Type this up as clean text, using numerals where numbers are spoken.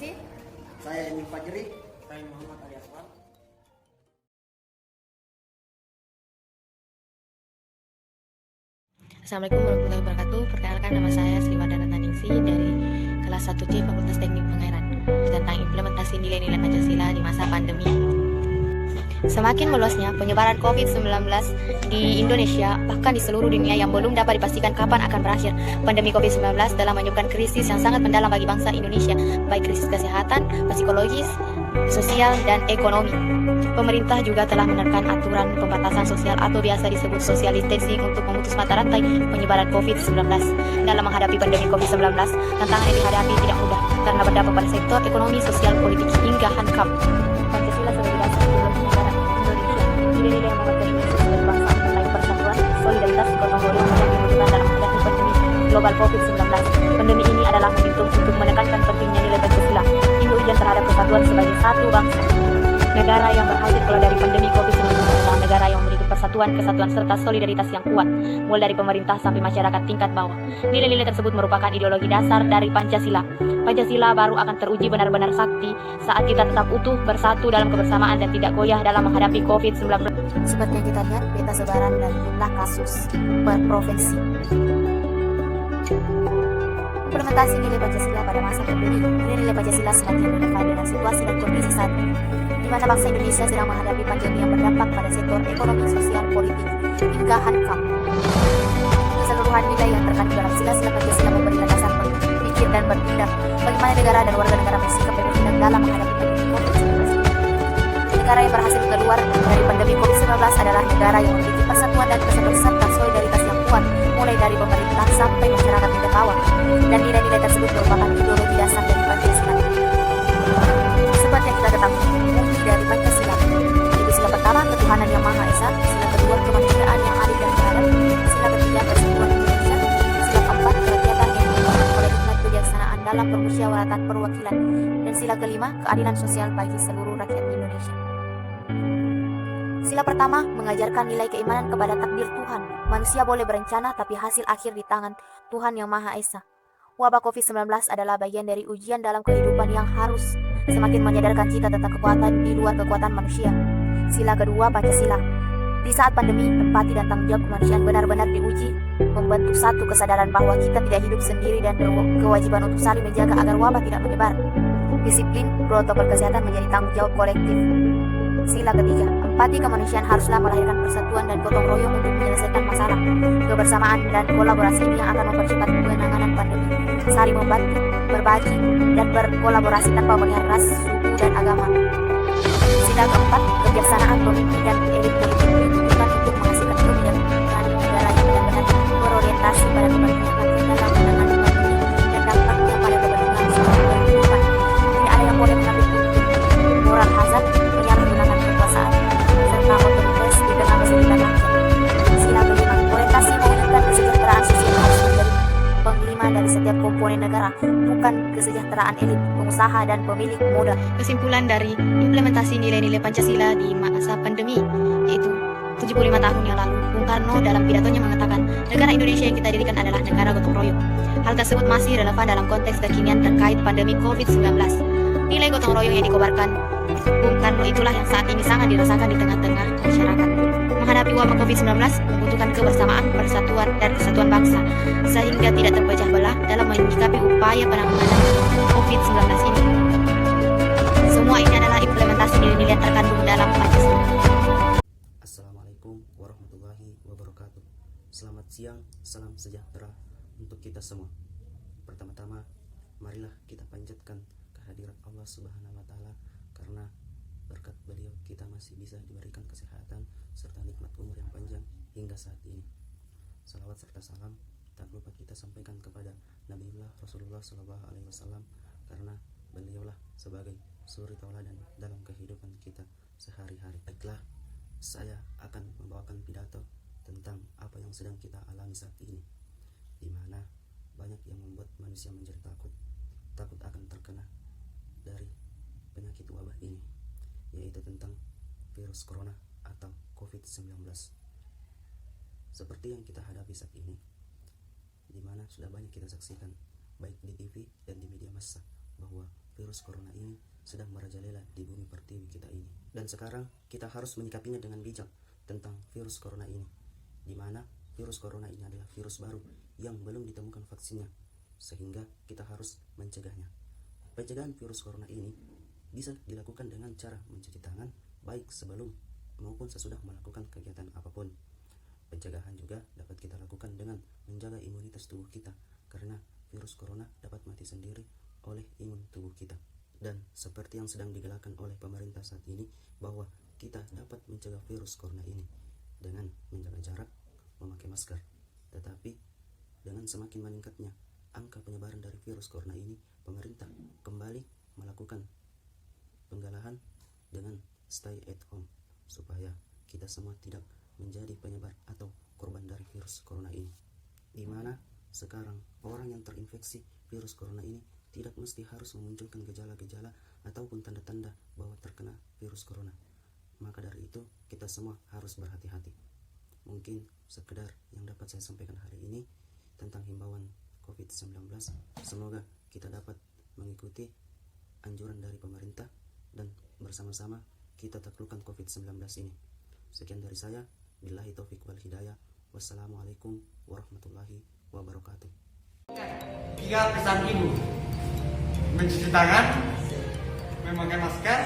Ningsi. Saya Emil Fajri. Saya Muhammad Ali Aswad. Assalamualaikum warahmatullahi wabarakatuh. Perkenalkan, nama saya Sri Wardana Ningsi dari kelas 1C Fakultas Teknik Pengairan tentang implementasi nilai-nilai Pancasila di masa pandemi. Semakin meluasnya penyebaran COVID-19 di Indonesia, bahkan di seluruh dunia yang belum dapat dipastikan kapan akan berakhir, pandemi COVID-19 telah menyebabkan krisis yang sangat mendalam bagi bangsa Indonesia, baik krisis kesehatan, psikologis, sosial, dan ekonomi. Pemerintah juga telah menerapkan aturan pembatasan sosial atau biasa disebut social distancing untuk memutus mata rantai penyebaran COVID-19. Dalam menghadapi pandemi COVID-19, tantangan yang dihadapi tidak mudah karena berdampak pada sektor ekonomi, sosial, politik, hingga hankam. Pancasila sebagai dasar ideologi negara Indonesia, nilai-nilai yang membuat Indonesia sebagai bangsa tentang persatuan, solidaritas, gotong royong yang dibutuhkan dalam menghadapi pandemi global COVID-19. Pandemi ini adalah momentum untuk menekankan pentingnya nilai Pancasila, induk ujian terhadap kesatuan sebagai satu bangsa. Negara yang berhasil keluar dari pandemi COVID-19 adalah negara yang memiliki persatuan, kesatuan, serta solidaritas yang kuat, mulai dari pemerintah sampai masyarakat tingkat bawah. Nilai-nilai tersebut merupakan ideologi dasar dari Pancasila. Pancasila baru akan teruji benar-benar sakti saat kita tetap utuh, bersatu dalam kebersamaan, dan tidak goyah dalam menghadapi COVID-19. Seperti yang kita lihat, peta sebaran dan jumlah kasus per provinsi. Implementasi nilai Pancasila pada masa pandemi. Nilai Pancasila semakin relevan dengan situasi dan kondisi saat ini, di mana bangsa Indonesia sedang menghadapi pandemi yang berdampak pada sektor ekonomi, sosial, politik, hingga hankam. Keseluruhan nilai yang terkandung dalam sila-sila Pancasila memberi landasan berpikir dan bertindak bagaimana negara dan warga negara bersikap dan bertindak dalam menghadapi pandemi COVID-19. Negara yang berhasil keluar dari pandemi COVID-19 adalah negara yang memiliki persatuan dan kesatuan serta solidaritas yang kuat, mulai dari pemerintah sampai masyarakat tingkat bawah. Dan nilai-nilai tersebut merupakan ideologi dasar dari Pancasila. Seperti yang kita ketahui, inti dari Pancasila yaitu sila pertama, ketuhanan yang Maha Esa; sila kedua, kemanusiaan yang adil dan beradab; sila ketiga, persatuan Indonesia; sila keempat, kerakyatan yang dipimpin oleh hikmat kebijaksanaan dalam permusyawaratan perwakilan; dan sila kelima, keadilan sosial bagi seluruh rakyat Indonesia. Sila pertama mengajarkan nilai keimanan kepada takdir Tuhan. Manusia boleh berencana, tapi hasil akhir di tangan Tuhan yang Maha Esa. Wabah COVID-19 adalah bagian dari ujian dalam kehidupan yang harus semakin menyadarkan kita tentang kekuatan di luar kekuatan manusia. Sila kedua, Pancasila. Di saat pandemi, empati dan tanggung jawab kemanusiaan benar-benar diuji, membentuk satu kesadaran bahwa kita tidak hidup sendiri dan berkewajiban untuk saling menjaga agar wabah tidak menyebar. Disiplin protokol kesehatan menjadi tanggung jawab kolektif. Sila ketiga, empati kemanusiaan haruslah melahirkan persatuan dan gotong royong untuk menyelesaikan masalah. Kebersamaan dan kolaborasi ini yang akan mempercepat penanganan pandemi. Saling membantu, berbagi, dan berkolaborasi tanpa melihat ras, suku, dan agama. Sila keempat, kebijaksanaan pemimpin dan elit politik dibutuhkan untuk menghasilkan kebijakan negara yang benar-benar berorientasi pada kepentingan rakyat dalam menangani pandemi dan dampaknya pada kepentingan sosial dan kehidupan. Tidak ada yang boleh mengambil moral hazard, menyalahgunakan kekuasaan, serta otoritas di tengah kesulitan rakyat. Sila kelima, orientasi mewujudkan kesejahteraan sosial harus menjadi penglima dari setiap komponen negara, bukan kesejahteraan elit, pengusaha, dan pemilik modal. Kesimpulan dari implementasi nilai-nilai Pancasila di masa pandemi, yaitu 75 tahun yang lalu, Bung Karno dalam pidatonya mengatakan, negara Indonesia yang kita dirikan adalah negara gotong royong. Hal tersebut masih relevan dalam konteks kekinian terkait pandemi COVID-19. Nilai gotong royong yang dikobarkan Bung Karno itulah yang saat ini sangat dirasakan di tengah-tengah masyarakat. Menghadapi wabah COVID-19 membutuhkan kebersamaan, persatuan, dan kesatuan bangsa, sehingga tidak terpecah belah dalam menyikapi upaya penanganan COVID-19 ini. Semua ini adalah implementasi nilai-nilai yang terkandung dalam Pancasila. Assalamualaikum warahmatullahi wabarakatuh. Selamat siang, salam sejahtera untuk kita semua. Pertama-tama, marilah kita panjatkan kehadirat Allah Subhanahu wa Ta'ala, karena berkat beliau kita masih bisa diberikan kesehatan serta nikmat umur yang panjang hingga saat ini. Salawat serta salam tak lupa kita sampaikan kepada Nabiullah Rasulullah SAW, karena beliaulah sebagai suri tauladan dalam kehidupan kita sehari-hari. Baiklah, saya akan membawakan pidato tentang apa yang sedang kita alami saat ini, di mana banyak yang membuat manusia menjadi takut akan terkena dari penyakit wabah ini, yaitu tentang virus corona atau COVID-19. Seperti yang kita hadapi saat ini, di mana sudah banyak kita saksikan baik di TV dan di media massa bahwa virus corona ini sedang merajalela di bumi pertiwi kita ini. Dan sekarang kita harus menyikapinya dengan bijak tentang virus corona ini, di mana virus corona ini adalah virus baru yang belum ditemukan vaksinnya, sehingga kita harus mencegahnya. Pencegahan virus corona ini bisa dilakukan dengan cara mencuci tangan baik sebelum maupun sesudah melakukan kegiatan apapun. Pencegahan juga dapat kita lakukan dengan menjaga imunitas tubuh kita, karena virus corona dapat mati sendiri oleh imun tubuh kita. Dan seperti yang sedang digalakkan oleh pemerintah saat ini, bahwa kita dapat mencegah virus corona ini dengan menjaga jarak, memakai masker. Tetapi dengan semakin meningkatnya angka penyebaran dari virus corona ini, pemerintah kembali melakukan penggalahan dengan stay at home, supaya kita semua tidak menjadi penyebar atau korban dari virus corona ini. Di mana sekarang orang yang terinfeksi virus corona ini tidak mesti harus memunculkan gejala-gejala ataupun tanda-tanda bahwa terkena virus corona. Maka dari itu kita semua harus berhati-hati. Mungkin sekedar yang dapat saya sampaikan hari ini tentang himbauan COVID-19. Semoga kita dapat mengikuti anjuran dari pemerintah dan bersama-sama kita taklukkan COVID-19 ini. Sekian dari saya. Billahi taufiq wal hidayah. Wassalamualaikum warahmatullahi wabarakatuh. 3 pesan ibu: mencuci tangan, memakai masker,